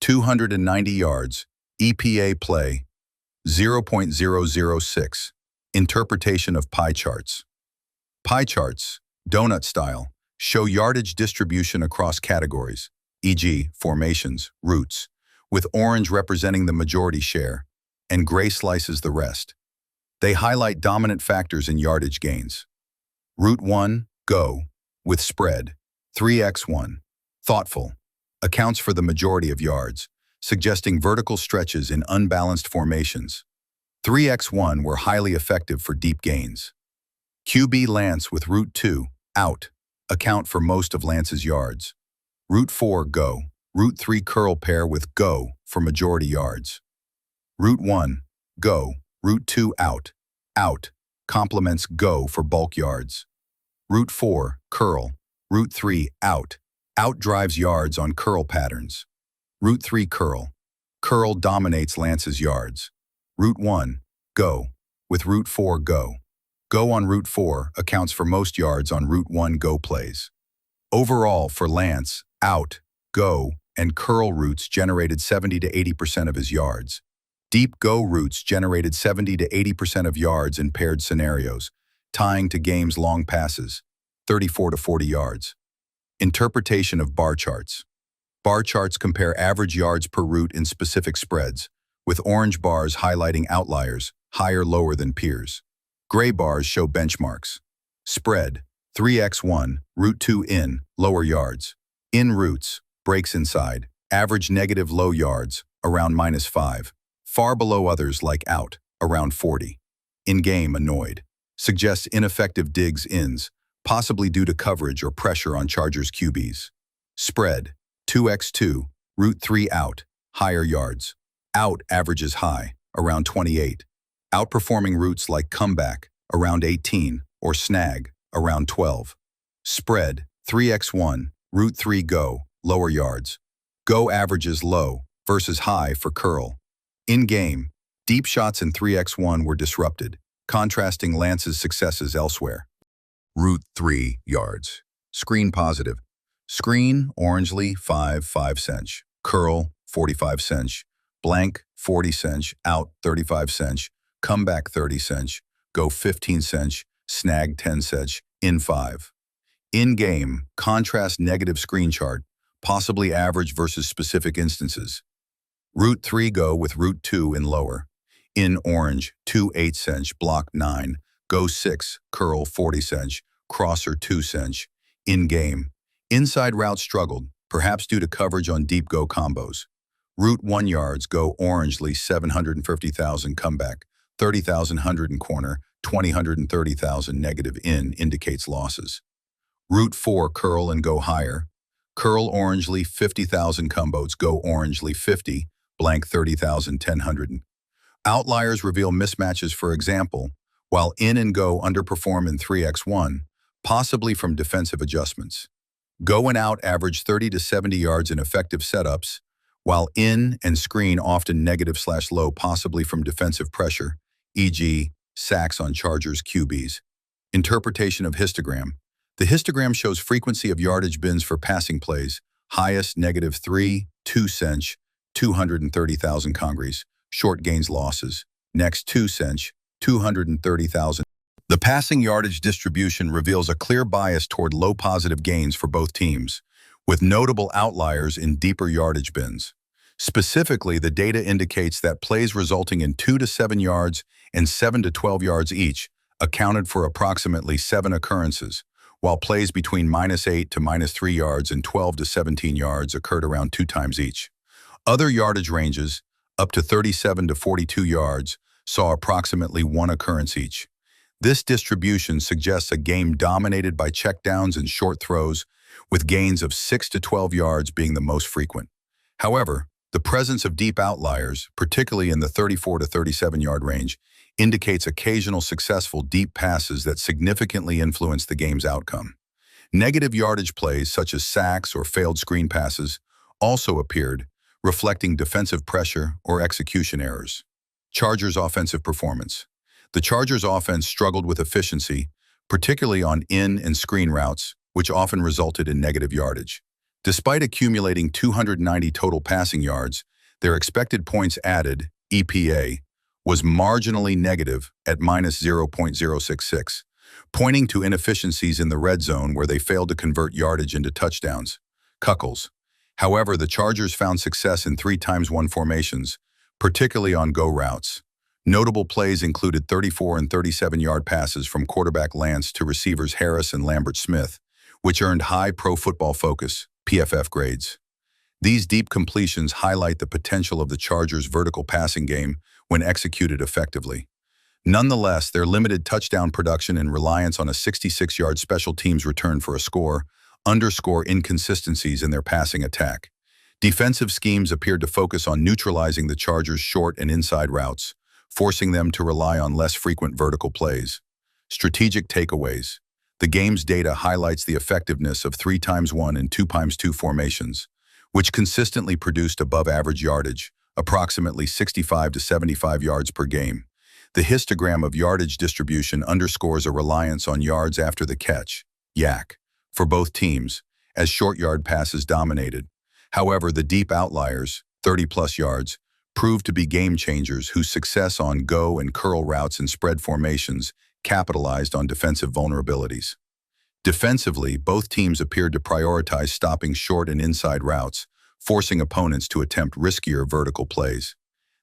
290 yards, EPA play, 0.006. Interpretation of pie charts. Pie charts, donut style, show yardage distribution across categories, e.g., formations, routes, with orange representing the majority share, and gray slices the rest. They highlight dominant factors in yardage gains. Route 1, go, with spread, 3x1, thoughtful, accounts for the majority of yards, suggesting vertical stretches in unbalanced formations. 3x1 were highly effective for deep gains. QB Lance with Route 2, out, account for most of Lance's yards. Route 4, go, Route 3 curl pair with go for majority yards. Route 1, go, Route 2 out, complements go for bulk yards. Route 4, curl, Route 3 out drives yards on curl patterns. Route 3 curl dominates Lance's yards. Route 1, go, with Route 4 go. Go on Route 4 accounts for most yards on Route 1 go plays. Overall, for Lance, out, go, and curl routes generated 70 to 80% of his yards. Deep go routes generated 70 to 80% of yards in paired scenarios, tying to game's long passes, 34 to 40 yards. Interpretation of bar charts. Bar charts compare average yards per route in specific spreads, with orange bars highlighting outliers, higher-lower than peers. Gray bars show benchmarks. Spread, 3x1, Route 2 in, lower yards. In routes, breaks inside, average negative low yards, around -5. Far below others like out, around 40. In-game, annoyed. Suggests ineffective digs ins, possibly due to coverage or pressure on Chargers QBs. Spread, 2x2, Route 3 out, higher yards. Out averages high, around 28. Outperforming routes like comeback, around 18, or snag, around 12. Spread, 3x1, Route 3 go, lower yards. Go averages low versus high for curl. In-game, deep shots in 3x1 were disrupted, contrasting Lance's successes elsewhere. Route 3 yards. Screen positive. Screen, orangely, 5 cents. Curl, 45 cents. Blank, 40 cents. Out, 35 cents. Comeback, 30 cents. Go, 15 cents. Snag, 10 cents. In 5. In-game, contrast negative screen chart, possibly average versus specific instances. Route 3 go with Route 2 in lower. In orange, 2 8 cents. Block 9. Go 6, curl 40 cents. Crosser 2 cents. In-game. Inside route struggled, perhaps due to coverage on deep go combos. Route 1 yards go orangely 750,000 comeback, 30,000 100 in corner, 20,130,000 negative in indicates losses. Route 4 curl and go higher. Curl orangely 50,000 combos go orangely 50, blank 30,000 1000. Outliers reveal mismatches, for example, while in and go underperform in 3x1, possibly from defensive adjustments. Go and out average 30 to 70 yards in effective setups, while in and screen often negative/low, possibly from defensive pressure, e.g., sacks on Chargers QBs. Interpretation of histogram. The histogram shows frequency of yardage bins for passing plays, highest -3, 2 cents, 230,000 congres, short gains losses, next 2 cents, 230,000. The passing yardage distribution reveals a clear bias toward low positive gains for both teams, with notable outliers in deeper yardage bins. Specifically, the data indicates that plays resulting in 2 to 7 yards and 7 to 12 yards each accounted for approximately 7 occurrences, while plays between -8 to -3 yards and 12 to 17 yards occurred around 2 times each. Other yardage ranges, up to 37 to 42 yards, saw approximately 1 occurrence each. This distribution suggests a game dominated by checkdowns and short throws, with gains of 6 to 12 yards being the most frequent. However, the presence of deep outliers, particularly in the 34 to 37 yard range, indicates occasional successful deep passes that significantly influence the game's outcome. Negative yardage plays such as sacks or failed screen passes also appeared, reflecting defensive pressure or execution errors. Chargers' offensive performance. The Chargers' offense struggled with efficiency, particularly on in and screen routes, which often resulted in negative yardage. Despite accumulating 290 total passing yards, their expected points added, EPA, was marginally negative at -0.066, pointing to inefficiencies in the red zone where they failed to convert yardage into touchdowns, cuckles. However, the Chargers found success in 3x1 formations, particularly on go routes. Notable plays included 34 and 37-yard passes from quarterback Lance to receivers Harris and Lambert-Smith, which earned high Pro Football Focus (PFF) grades. These deep completions highlight the potential of the Chargers' vertical passing game when executed effectively. Nonetheless, their limited touchdown production and reliance on a 66-yard special teams return for a score underscore inconsistencies in their passing attack. Defensive schemes appeared to focus on neutralizing the Chargers' short and inside routes, forcing them to rely on less frequent vertical plays. Strategic takeaways. The game's data highlights the effectiveness of 3x1 and 2x2 formations, which consistently produced above-average yardage, approximately 65 to 75 yards per game. The histogram of yardage distribution underscores a reliance on yards after the catch, YAC, for both teams, as short yard passes dominated. However, the deep outliers, 30-plus yards, proved to be game changers whose success on go and curl routes and spread formations capitalized on defensive vulnerabilities. Defensively, both teams appeared to prioritize stopping short and inside routes, forcing opponents to attempt riskier vertical plays.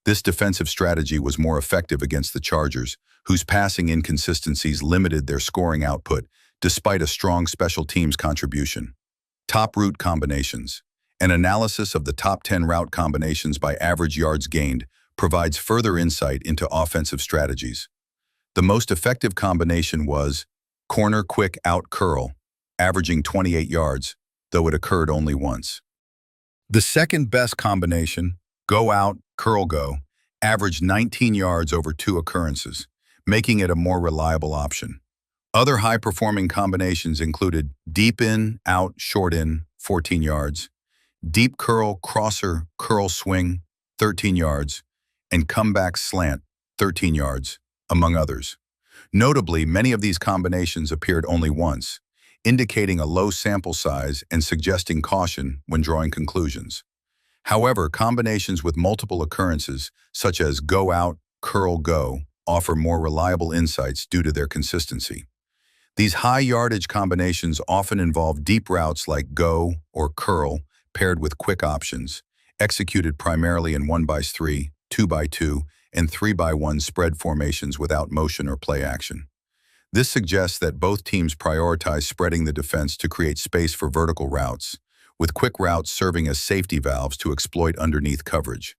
This defensive strategy was more effective against the Chargers, whose passing inconsistencies limited their scoring output despite a strong special teams contribution. Top route combinations. An analysis of the top 10 route combinations by average yards gained provides further insight into offensive strategies. The most effective combination was corner quick out curl, averaging 28 yards, though it occurred only once. The second best combination, go out, curl go, averaged 19 yards over 2 occurrences, making it a more reliable option. Other high-performing combinations included deep in, out, short in, 14 yards, deep curl, crosser, curl swing, 13 yards, and comeback slant, 13 yards, among others. Notably, many of these combinations appeared only once, indicating a low sample size and suggesting caution when drawing conclusions. However, combinations with multiple occurrences, such as go out, curl go, offer more reliable insights due to their consistency. These high-yardage combinations often involve deep routes like go or curl paired with quick options, executed primarily in 1x3, 2x2, and 3x1 spread formations without motion or play action. This suggests that both teams prioritize spreading the defense to create space for vertical routes, with quick routes serving as safety valves to exploit underneath coverage.